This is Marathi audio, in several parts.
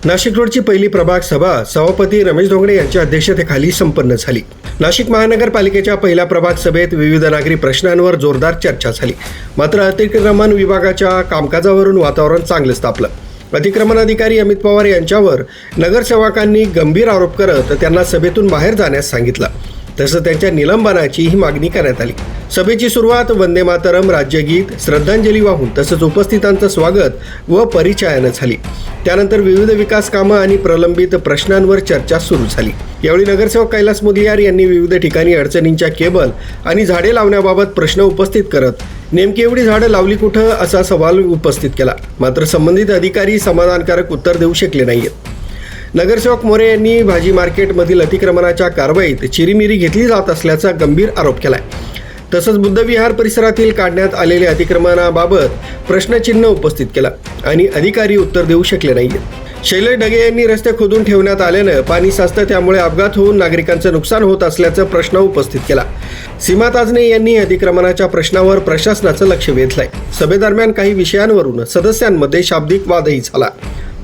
नाशिक रोडची पहिली प्रभाग सभा सभापती रमेश धोंगडे यांच्या अध्यक्षतेखाली संपन्न झाली। नाशिक महानगरपालिकेच्या पहिल्या प्रभाग सभेत विविध नागरी प्रश्नांवर जोरदार चर्चा झाली। मात्र अतिक्रमण विभागाच्या कामकाजावरून वातावरण चांगलंच तापलं। अतिक्रमण अधिकारी अमित पवार यांच्यावर नगरसेवकांनी गंभीर आरोप करत त्यांना सभेतून बाहेर जाण्यास सांगितलं। तसंच त्यांच्या निलंबनाचीही मागणी करण्यात आली। सभेची सुरुवात वंदे मातरम राज्यगीत, श्रद्धांजली वाहून तसंच उपस्थितांचं स्वागत व परिचयानं झाली। त्यानंतर विविध विकास कामं आणि प्रलंबित प्रश्नांवर चर्चा सुरू झाली। यावेळी नगरसेवक कैलास मुदलियार यांनी विविध ठिकाणी अडचणींच्या केबल आणि झाडे लावण्याबाबत प्रश्न उपस्थित करत नेमकी एवढी झाडं लावली कुठं असा सवाल उपस्थित केला। मात्र संबंधित अधिकारी समाधानकारक उत्तर देऊ शकले नाहीत। नगरसेवक मोरे यांनी भाजी मार्केटमधील अतिक्रमणाच्या कारवाईत चिरीमिरी घेतली जात असल्याचा गंभीर आरोप केलाय। तसंच बुद्धविहार परिसरातील काढण्यात आलेल्या अतिक्रमणाबाबत प्रश्नचिन्ह उपस्थित केला आणि अधिकारी उत्तर देऊ शकले नाहीत। शैलेश ढगे यांनी रस्ते खोदून ठेवण्यात आल्यानं पाणी साचतं, त्यामुळे अपघात होऊन नागरिकांचं नुकसान होत असल्याचा प्रश्न उपस्थित केला। सीमा ताजने यांनी अतिक्रमणाच्या प्रश्नावर प्रशासनाचं लक्ष वेधलंय। सभेदरम्यान काही विषयांवरून सदस्यांमध्ये शाब्दिक वादही झाला।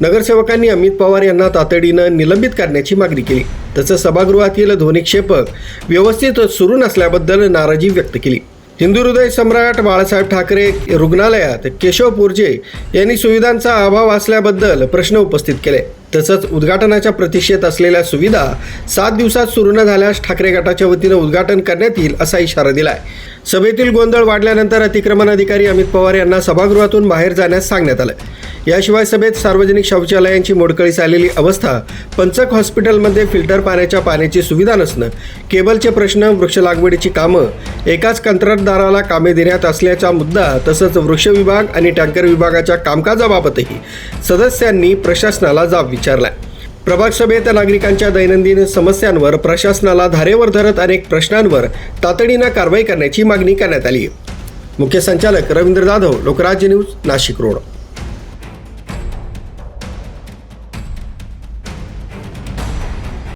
नगरसेवकांनी अमित पवार यांना तातडीनं निलंबित करण्याची मागणी केली। तसंच सभागृहातील ध्वनिक्षेपक व्यवस्थित सुरू नसल्याबद्दल नाराजी व्यक्त केली। हिंदू हृदय सम्राट बाळासाहेब ठाकरे रुग्णालयात केशव पुरजे यांनी सुविधांचा अभाव असल्याबद्दल प्रश्न उपस्थित केले। तसंच उद्घाटनाच्या प्रतीक्षेत असलेल्या सुविधा 7 दिवसात सुरू न झाल्यास ठाकरे गटाच्या वतीनं उद्घाटन करण्यात येईल असा इशारा दिलाय। सभेतील गोंधळ वाढल्यानंतर अतिक्रमण अधिकारी अमित पवार यांना सभागृहातून बाहेर जाण्यास सांगण्यात आलं। याशिवाय सभेत सार्वजनिक शौचालयांची मोडकळीस आलेली अवस्था, पंचक हॉस्पिटलमध्ये फिल्टर पाण्याची सुविधा नसणं, केबलचे प्रश्न, वृक्ष लागवडीची कामं, एकाच कंत्राटदाराला कामे देण्यात असल्याचा मुद्दा, तसंच वृक्ष विभाग आणि टँकर विभागाच्या कामकाजाबाबतही सदस्यांनी प्रशासनाला जाब विचारला। प्रभाग सभेत नागरिकांच्या दैनंदिन समस्यांवर प्रशासनाला धारेवर धरत अनेक प्रश्नांवर तातडीनं कारवाई करण्याची मागणी करण्यात आली। मुख्य संचालक रवींद्र जाधव, लोकराज्य न्यूज, नाशिक रोड।